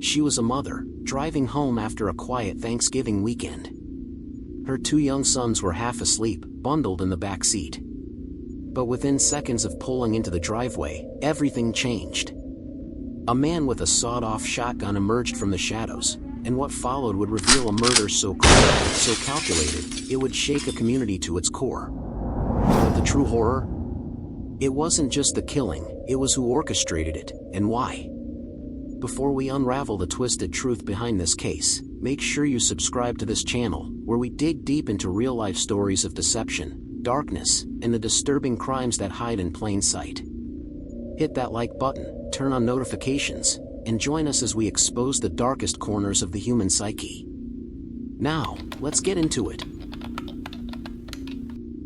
She was a mother, driving home after a quiet Thanksgiving weekend. Her 2 young sons were half asleep, bundled in the back seat. But within seconds of pulling into the driveway, everything changed. A man with a sawed-off shotgun emerged from the shadows, and what followed would reveal a murder so cruel, so calculated, it would shake a community to its core. But the true horror? It wasn't just the killing, it was who orchestrated it, and why. Before we unravel the twisted truth behind this case, make sure you subscribe to this channel, where we dig deep into real-life stories of deception, darkness, and the disturbing crimes that hide in plain sight. Hit that like button, turn on notifications, and join us as we expose the darkest corners of the human psyche. Now, let's get into it.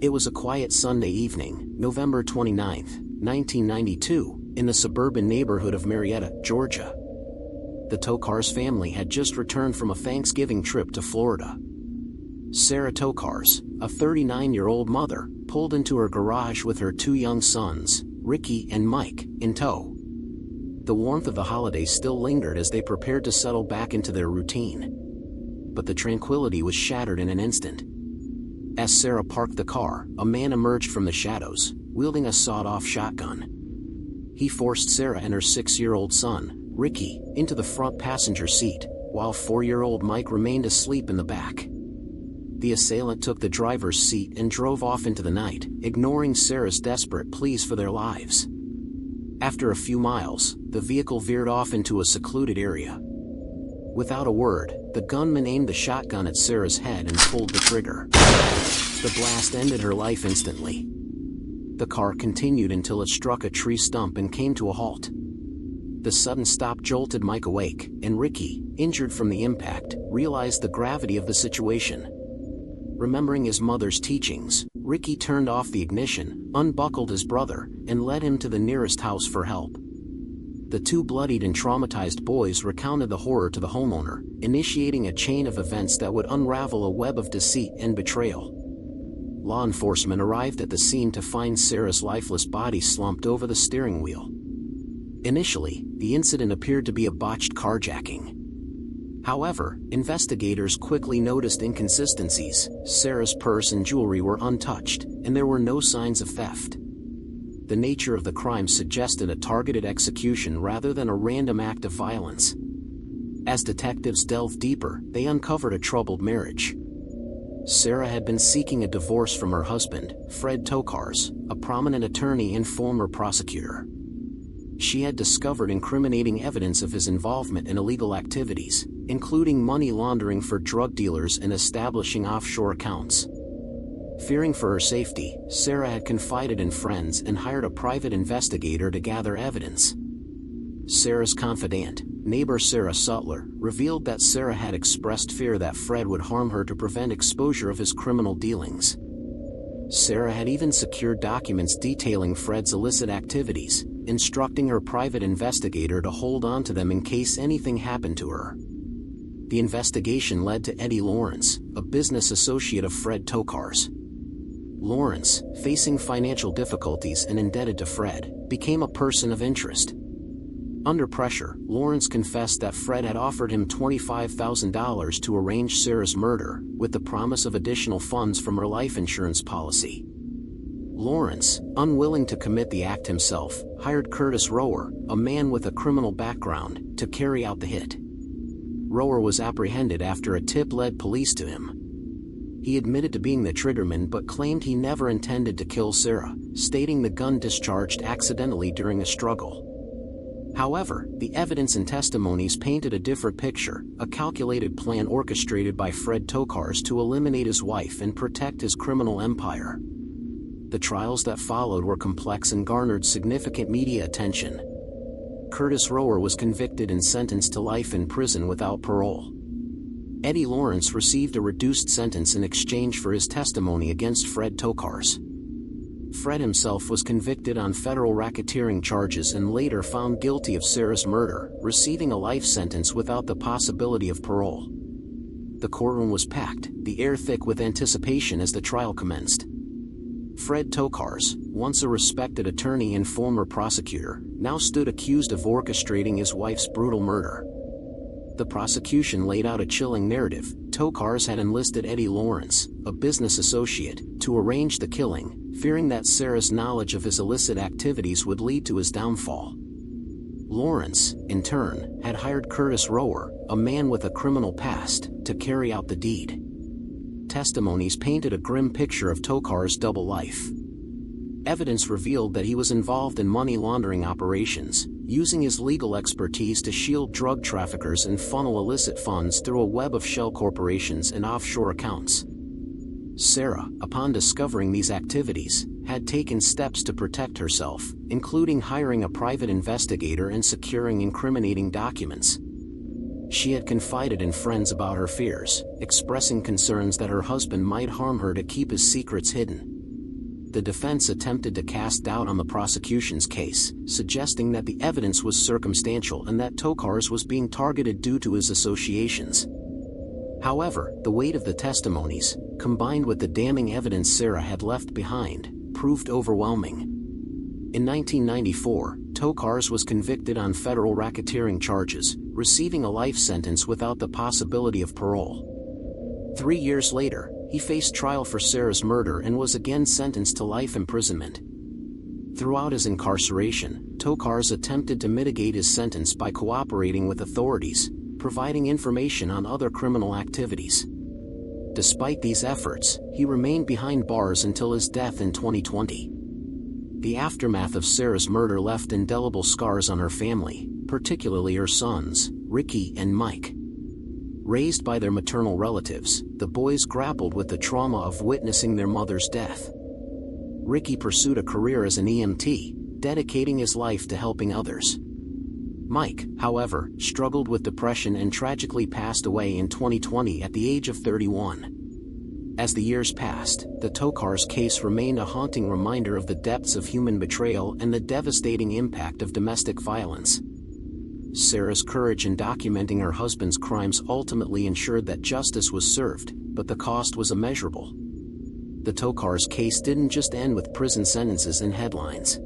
It was a quiet Sunday evening, November 29, 1992, in the suburban neighborhood of Marietta, Georgia. The Tokars family had just returned from a Thanksgiving trip to Florida. Sara Tokars, a 39-year-old mother, pulled into her garage with her 2 young sons, Ricky and Mike, in tow. The warmth of the holidays still lingered as they prepared to settle back into their routine. But the tranquility was shattered in an instant. As Sara parked the car, a man emerged from the shadows, wielding a sawed-off shotgun. He forced Sara and her 6-year-old son, Ricky, into the front passenger seat, while 4-year-old Mike remained asleep in the back. The assailant took the driver's seat and drove off into the night, ignoring Sara's desperate pleas for their lives. After a few miles, the vehicle veered off into a secluded area. Without a word, the gunman aimed the shotgun at Sara's head and pulled the trigger. The blast ended her life instantly. The car continued until it struck a tree stump and came to a halt. The sudden stop jolted Mike awake, and Ricky, injured from the impact, realized the gravity of the situation. Remembering his mother's teachings, Ricky turned off the ignition, unbuckled his brother, and led him to the nearest house for help. The 2 bloodied and traumatized boys recounted the horror to the homeowner, initiating a chain of events that would unravel a web of deceit and betrayal. Law enforcement arrived at the scene to find Sara's lifeless body slumped over the steering wheel. Initially, the incident appeared to be a botched carjacking. However, investigators quickly noticed inconsistencies. Sara's purse and jewelry were untouched, and there were no signs of theft. The nature of the crime suggested a targeted execution rather than a random act of violence. As detectives delved deeper, they uncovered a troubled marriage. Sara had been seeking a divorce from her husband, Fred Tokars, a prominent attorney and former prosecutor. She had discovered incriminating evidence of his involvement in illegal activities, including money laundering for drug dealers and establishing offshore accounts. Fearing for her safety, Sara had confided in friends and hired a private investigator to gather evidence. Sara's confidant, neighbor Sarah Sutler, revealed that Sara had expressed fear that Fred would harm her to prevent exposure of his criminal dealings. Sara had even secured documents detailing Fred's illicit activities, instructing her private investigator to hold on to them in case anything happened to her. The investigation led to Eddie Lawrence, a business associate of Fred Tokars. Lawrence, facing financial difficulties and indebted to Fred, became a person of interest. Under pressure, Lawrence confessed that Fred had offered him $25,000 to arrange Sara's murder, with the promise of additional funds from her life insurance policy. Lawrence, unwilling to commit the act himself, hired Curtis Rower, a man with a criminal background, to carry out the hit. Rower was apprehended after a tip led police to him. He admitted to being the triggerman but claimed he never intended to kill Sara, stating the gun discharged accidentally during a struggle. However, the evidence and testimonies painted a different picture, a calculated plan orchestrated by Fred Tokars to eliminate his wife and protect his criminal empire. The trials that followed were complex and garnered significant media attention. Curtis Rower was convicted and sentenced to life in prison without parole. Eddie Lawrence received a reduced sentence in exchange for his testimony against Fred Tokars. Fred himself was convicted on federal racketeering charges and later found guilty of Sara's murder, receiving a life sentence without the possibility of parole. The courtroom was packed, the air thick with anticipation as the trial commenced. Fred Tokars, once a respected attorney and former prosecutor, now stood accused of orchestrating his wife's brutal murder. The prosecution laid out a chilling narrative. Tokars had enlisted Eddie Lawrence, a business associate, to arrange the killing, fearing that Sara's knowledge of his illicit activities would lead to his downfall. Lawrence, in turn, had hired Curtis Rower, a man with a criminal past, to carry out the deed. Testimonies painted a grim picture of Tokars' double life. Evidence revealed that he was involved in money laundering operations, using his legal expertise to shield drug traffickers and funnel illicit funds through a web of shell corporations and offshore accounts. Sara, upon discovering these activities, had taken steps to protect herself, including hiring a private investigator and securing incriminating documents. She had confided in friends about her fears, expressing concerns that her husband might harm her to keep his secrets hidden. The defense attempted to cast doubt on the prosecution's case, suggesting that the evidence was circumstantial and that Tokars was being targeted due to his associations. However, the weight of the testimonies, combined with the damning evidence Sara had left behind, proved overwhelming. In 1994, Tokars was convicted on federal racketeering charges, receiving a life sentence without the possibility of parole. 3 years later, he faced trial for Sara's murder and was again sentenced to life imprisonment. Throughout his incarceration, Tokars attempted to mitigate his sentence by cooperating with authorities, providing information on other criminal activities. Despite these efforts, he remained behind bars until his death in 2020. The aftermath of Sara's murder left indelible scars on her family, particularly her sons, Ricky and Mike. Raised by their maternal relatives, the boys grappled with the trauma of witnessing their mother's death. Ricky pursued a career as an EMT, dedicating his life to helping others. Mike, however, struggled with depression and tragically passed away in 2020 at the age of 31. As the years passed, the Tokars case remained a haunting reminder of the depths of human betrayal and the devastating impact of domestic violence. Sara's courage in documenting her husband's crimes ultimately ensured that justice was served, but the cost was immeasurable. The Tokars case didn't just end with prison sentences and headlines.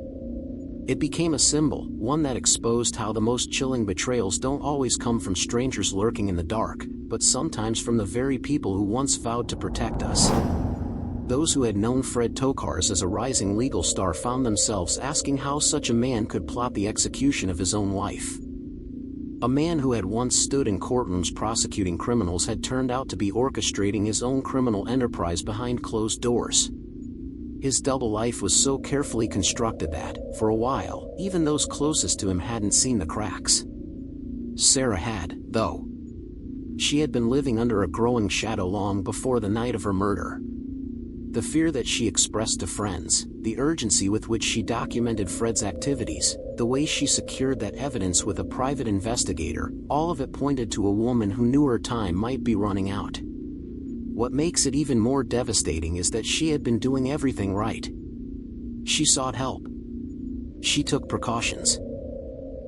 It became a symbol, one that exposed how the most chilling betrayals don't always come from strangers lurking in the dark, but sometimes from the very people who once vowed to protect us. Those who had known Fred Tokars as a rising legal star found themselves asking how such a man could plot the execution of his own wife. A man who had once stood in courtrooms prosecuting criminals had turned out to be orchestrating his own criminal enterprise behind closed doors. His double life was so carefully constructed that, for a while, even those closest to him hadn't seen the cracks. Sara had, though. She had been living under a growing shadow long before the night of her murder. The fear that she expressed to friends, the urgency with which she documented Fred's activities, the way she secured that evidence with a private investigator, all of it pointed to a woman who knew her time might be running out. What makes it even more devastating is that she had been doing everything right. She sought help. She took precautions.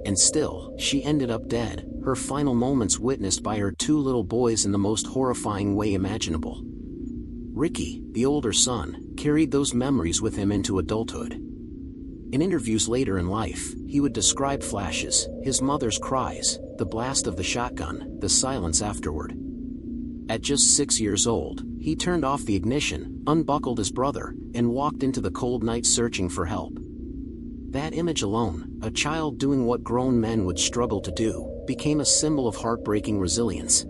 And still, she ended up dead, her final moments witnessed by her 2 little boys in the most horrifying way imaginable. Ricky, the older son, carried those memories with him into adulthood. In interviews later in life, he would describe flashes, his mother's cries, the blast of the shotgun, the silence afterward. At just 6 years old, he turned off the ignition, unbuckled his brother, and walked into the cold night searching for help. That image alone, a child doing what grown men would struggle to do, became a symbol of heartbreaking resilience.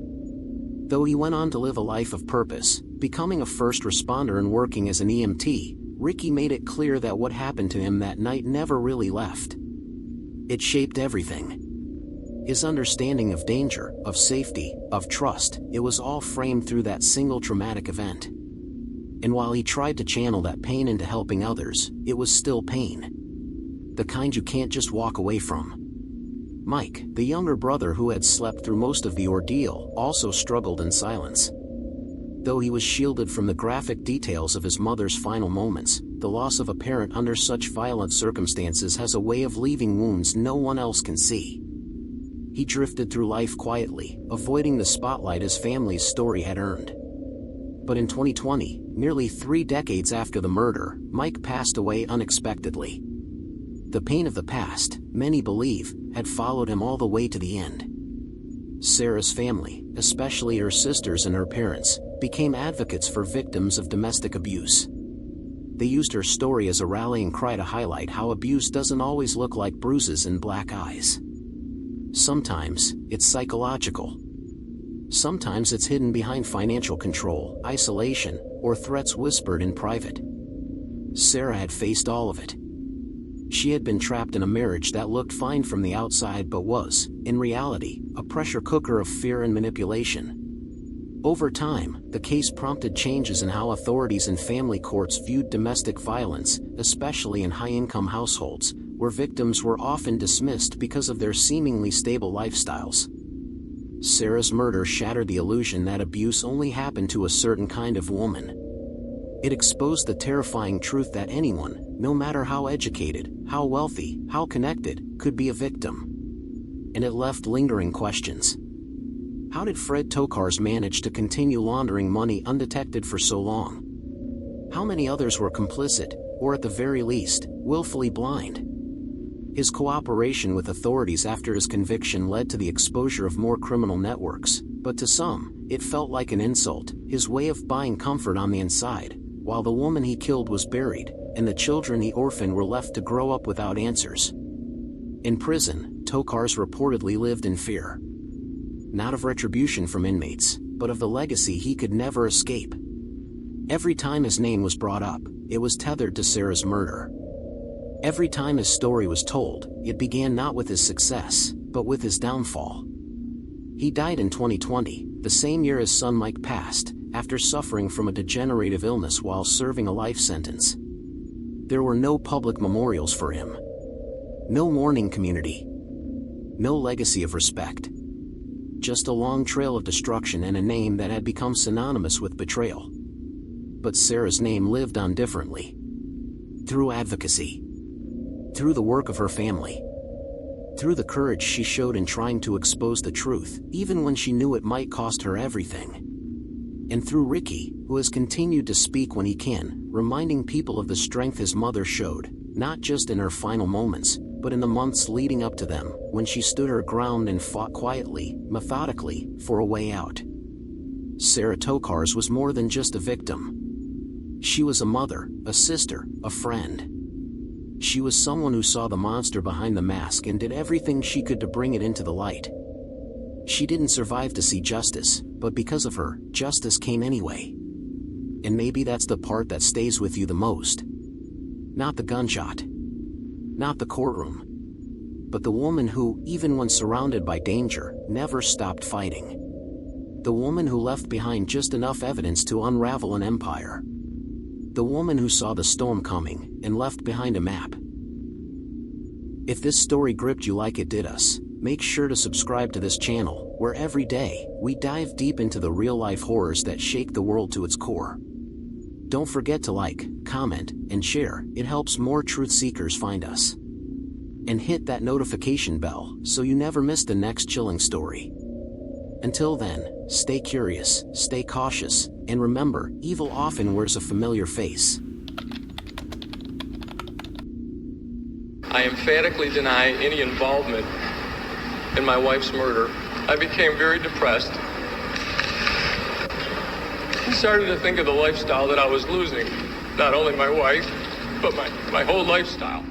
Though he went on to live a life of purpose, becoming a first responder and working as an EMT, Ricky made it clear that what happened to him that night never really left. It shaped everything. His understanding of danger, of safety, of trust, it was all framed through that single traumatic event. And while he tried to channel that pain into helping others, it was still pain. The kind you can't just walk away from. Mike, the younger brother who had slept through most of the ordeal, also struggled in silence. Though he was shielded from the graphic details of his mother's final moments, the loss of a parent under such violent circumstances has a way of leaving wounds no one else can see. He drifted through life quietly, avoiding the spotlight his family's story had earned. But in 2020, nearly 3 decades after the murder, Mike passed away unexpectedly. The pain of the past, many believe, had followed him all the way to the end. Sara's family, especially her sisters and her parents, became advocates for victims of domestic abuse. They used her story as a rallying cry to highlight how abuse doesn't always look like bruises and black eyes. Sometimes, it's psychological. Sometimes it's hidden behind financial control, isolation, or threats whispered in private. Sara had faced all of it. She had been trapped in a marriage that looked fine from the outside but was, in reality, a pressure cooker of fear and manipulation. Over time, the case prompted changes in how authorities and family courts viewed domestic violence, especially in high-income households, where victims were often dismissed because of their seemingly stable lifestyles. Sara's murder shattered the illusion that abuse only happened to a certain kind of woman. It exposed the terrifying truth that anyone, no matter how educated, how wealthy, how connected, could be a victim. And it left lingering questions. How did Fred Tokars manage to continue laundering money undetected for so long? How many others were complicit, or at the very least, willfully blind? His cooperation with authorities after his conviction led to the exposure of more criminal networks, but to some, it felt like an insult, his way of buying comfort on the inside, while the woman he killed was buried, and the children he orphaned were left to grow up without answers. In prison, Tokars reportedly lived in fear. Not of retribution from inmates, but of the legacy he could never escape. Every time his name was brought up, it was tethered to Sara's murder. Every time his story was told, it began not with his success, but with his downfall. He died in 2020, the same year his son Mike passed, after suffering from a degenerative illness while serving a life sentence. There were no public memorials for him. No mourning community. No legacy of respect. Just a long trail of destruction and a name that had become synonymous with betrayal. But Sara's name lived on differently. Through advocacy. Through the work of her family. Through the courage she showed in trying to expose the truth, even when she knew it might cost her everything. And through Ricky, who has continued to speak when he can, reminding people of the strength his mother showed, not just in her final moments, but in the months leading up to them, when she stood her ground and fought quietly, methodically, for a way out. Sara Tokars was more than just a victim. She was a mother, a sister, a friend. She was someone who saw the monster behind the mask and did everything she could to bring it into the light. She didn't survive to see justice, but because of her, justice came anyway. And maybe that's the part that stays with you the most. Not the gunshot. Not the courtroom. But the woman who, even when surrounded by danger, never stopped fighting. The woman who left behind just enough evidence to unravel an empire. The woman who saw the storm coming, and left behind a map. If this story gripped you like it did us, make sure to subscribe to this channel, where every day, we dive deep into the real-life horrors that shake the world to its core. Don't forget to like, comment, and share, it helps more truth seekers find us. And hit that notification bell, so you never miss the next chilling story. Until then, stay curious, stay cautious, and remember, evil often wears a familiar face. I emphatically deny any involvement in my wife's murder. I became very depressed. I started to think of the lifestyle that I was losing. Not only my wife, but my whole lifestyle.